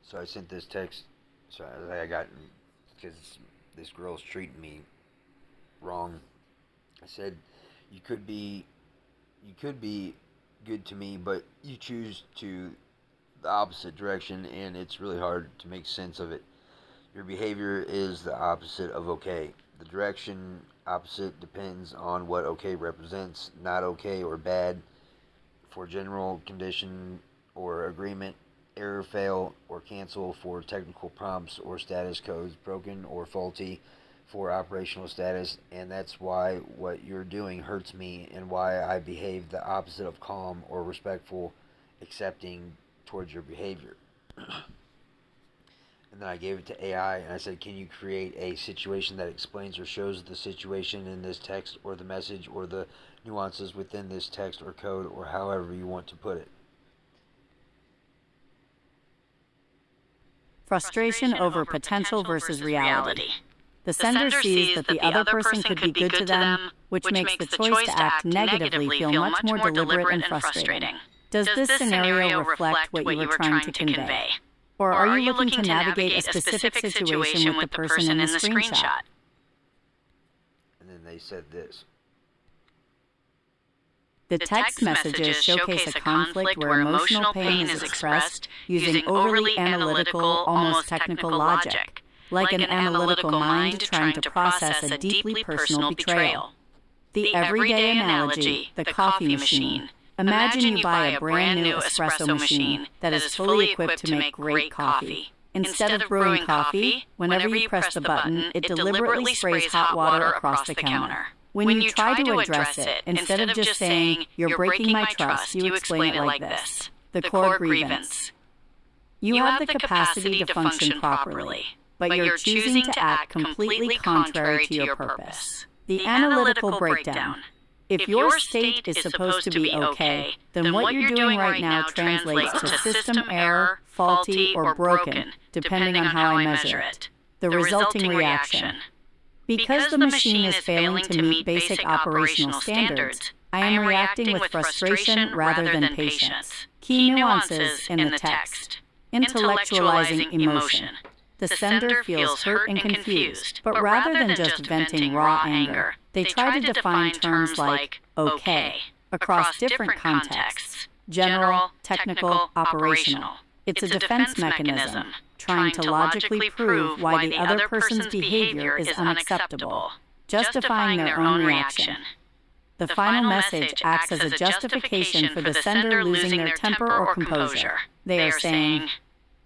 So I sent this text. So I got because this girl's treating me wrong. I said, "You could be, you could be good to me, but you choose to the opposite direction, and it's really hard to make sense of it. Your behavior is the opposite of okay. The direction opposite depends on what okay represents, not okay or bad for general condition or agreement, error, fail, or cancel for technical prompts or status codes, broken or faulty for operational status, and that's why what you're doing hurts me and why I behave the opposite of calm or respectful, accepting towards your behavior." And then I gave it to AI and I said, "Can you create a situation that explains or shows the situation in this text or the message or the nuances within this text or code or however you want to put it?" Frustration over potential versus reality. The sender sees that the other person could be good to them, which makes the choice to act negatively feel much more deliberate and frustrating. Does this scenario reflect what you were trying to convey? Or are you looking to navigate a specific situation with the person in the screenshot? And then they said this. The text messages showcase a conflict where emotional pain is expressed using overly analytical, almost technical logic, like an analytical mind trying to process a deeply personal betrayal. The everyday analogy, the coffee machine. Imagine you buy a brand new espresso machine that is fully equipped to make great coffee. Instead of brewing coffee, whenever you press the button, it deliberately sprays hot water across the counter. When you try to address it, instead of just saying, "You're breaking my trust," you explain it like this: the core grievance. You have the capacity to function properly, but you're choosing to act completely contrary to your purpose. The analytical breakdown. If your state is supposed to be okay, then what you're doing right now translates to system error, faulty, or broken, depending on how I measure it. The resulting reaction. Because the machine is failing to meet basic operational standards, I am reacting with frustration rather than patience. Key nuances in the text. Intellectualizing emotion. The sender feels hurt and confused, but rather than just venting raw anger, they try to define terms like okay across different contexts: general, technical, operational. It's a defense mechanism, trying to logically prove why the other person's behavior is unacceptable, justifying their own reaction. The final message acts as a justification for the sender losing their temper or composure. They are saying,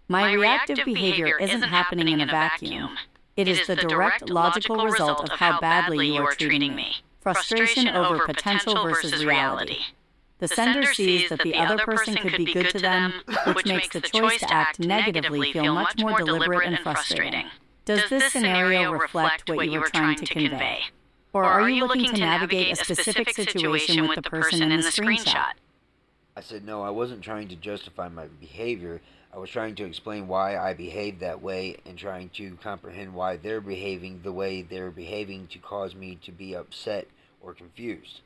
"My reactive behavior isn't happening in a vacuum. It is the direct logical result of how badly you are treating me." Frustration over potential versus reality. The sender sees that the other person could be good to them, which makes the choice to act negatively feel much more deliberate and frustrating. Does this scenario reflect what you were trying to convey? Or are you looking to navigate a specific situation with the person in the screenshot? I said, "No, I wasn't trying to justify my behavior. I was trying to explain why I behaved that way and trying to comprehend why they're behaving the way they're behaving to cause me to be upset or confused."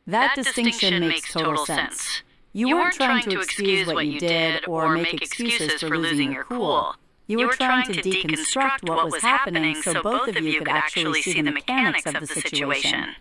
That distinction makes total sense. You weren't trying to excuse what you did or make excuses for losing your cool. You were trying to deconstruct what was happening so both of you could actually see the mechanics of the situation.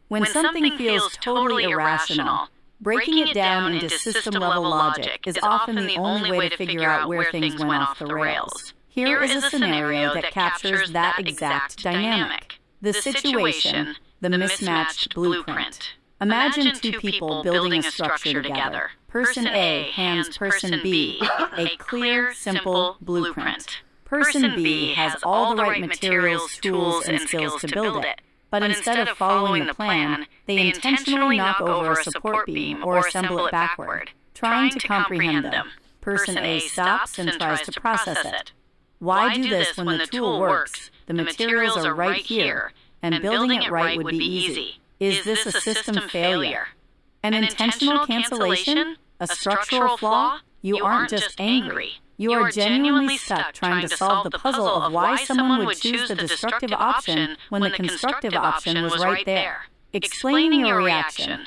When something feels totally irrational, breaking it down into system-level logic is often the only way to figure out where things went off the rails. Here is a scenario that captures that exact dynamic. The situation, the mismatched blueprint. Imagine two people building a structure together. Person A hands Person B a clear, simple blueprint. Person B has all the right materials, tools, and skills to build it. But instead of following the plan, they intentionally knock over a support beam or assemble it backward, trying to comprehend them. Person A stops and tries to process it. Why do this when the tool works, the materials are right here, and building it right would be easy? Is this a system failure? An intentional cancellation? A structural flaw? You aren't just angry. You are genuinely stuck trying to solve the puzzle of why someone would choose the destructive option when the constructive option was right there. Explaining your reaction.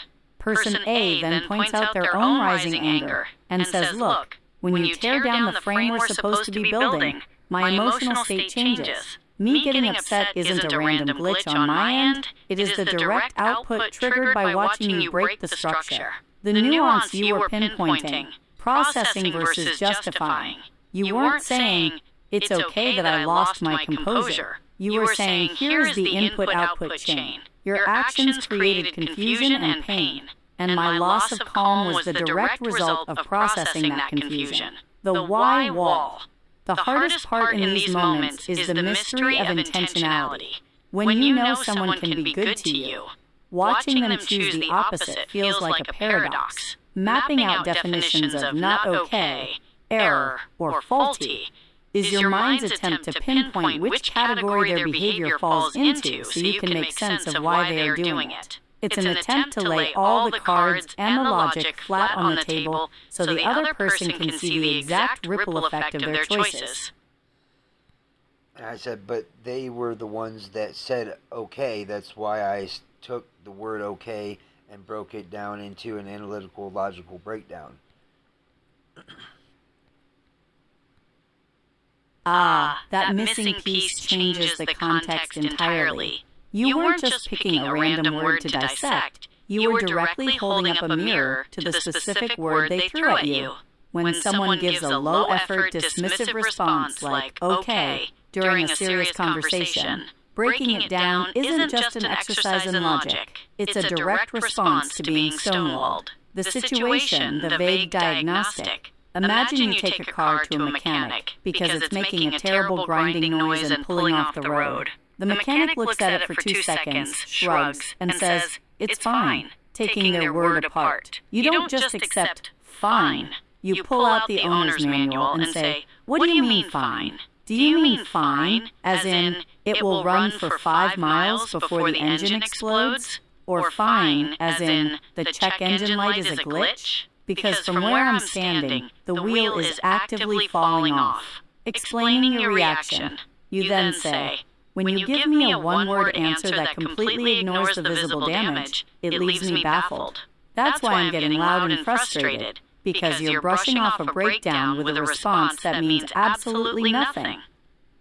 Person A then points out their own rising anger and says, look, when you tear down the frame we're supposed to be building, my emotional state changes. Me getting upset isn't a random glitch on my end, it is the direct output triggered by watching you break the structure. The nuance you were pinpointing, processing versus justifying. You weren't saying, it's okay that I lost my composure. You were saying, here's the input-output chain. Your actions created confusion and pain, and my loss of calm was the direct result of processing that confusion. The why wall. The hardest part in these moments is the mystery of intentionality. When you know someone can be good to you, watching them choose the opposite feels like a paradox. Mapping out definitions of not okay, error, or faulty is your mind's attempt to pinpoint which category their behavior falls into so you can make sense of why they are doing it. It's an attempt to lay all the cards and the logic flat on the table so the other person can see the exact ripple effect of their choices. And I said, but they were the ones that said okay. That's why I took the word okay and broke it down into an analytical, logical breakdown. That missing piece changes the context entirely. You weren't just picking a random word to dissect. You were directly holding up a mirror to the specific word they threw at you. When someone gives a low-effort, dismissive response like, okay, during a serious conversation, breaking it down isn't just an exercise in logic. It's a direct response to being stonewalled. The situation, the vague diagnostic. Imagine you take a car to a mechanic because it's making a terrible grinding noise and pulling off the road. The mechanic looks at it for 2 seconds, shrugs, and says, it's fine, taking their word apart. You don't just accept fine. You pull out the owner's manual and say, what do you mean fine? Do you mean fine, as in, it will run for 5 miles before the engine explodes? Or fine, as in, the check engine light is a glitch? Because from where I'm standing, the wheel is actively falling off. Explaining your reaction, you then say, when you give me a one-word answer that completely ignores the visible damage, it leaves me baffled. That's why I'm getting loud and frustrated, because you're brushing off a breakdown with a response that means absolutely nothing.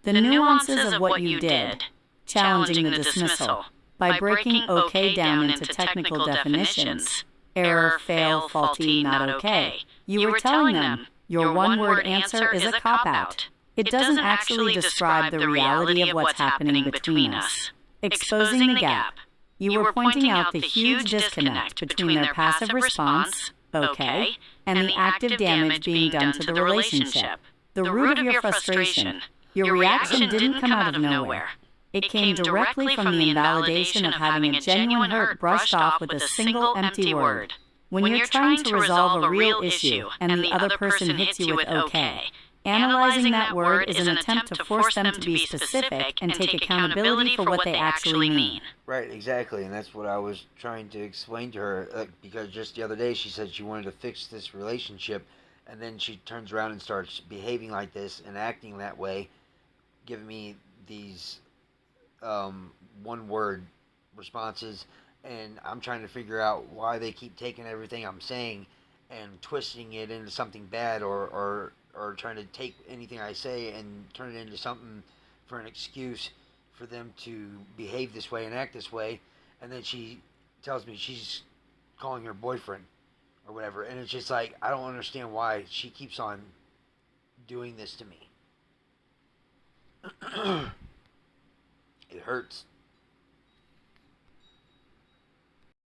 The nuances of what you did, challenging the dismissal, by breaking okay down into technical definitions, error, fail, faulty, not okay. You were telling them, your one-word answer is a cop-out. It doesn't actually describe the reality of what's happening between us. Exposing the gap. You were pointing out the huge disconnect between their passive response, okay, and the active damage being done to the relationship. The root of your frustration. Your reaction didn't come out of nowhere. It came directly from the invalidation of having a genuine hurt brushed off with a single empty word. When you're trying to resolve a real issue and the other person hits you with okay, analyzing that word is an attempt to force them to be specific and take accountability for what they actually mean. Right, exactly, and that's what I was trying to explain to her, because just the other day she said she wanted to fix this relationship, and then she turns around and starts behaving like this and acting that way, giving me these one-word responses, and I'm trying to figure out why they keep taking everything I'm saying and twisting it into something bad, or trying to take anything I say and turn it into something for an excuse for them to behave this way and act this way. And then she tells me she's calling her boyfriend or whatever, and it's just like, I don't understand why she keeps on doing this to me. It hurts.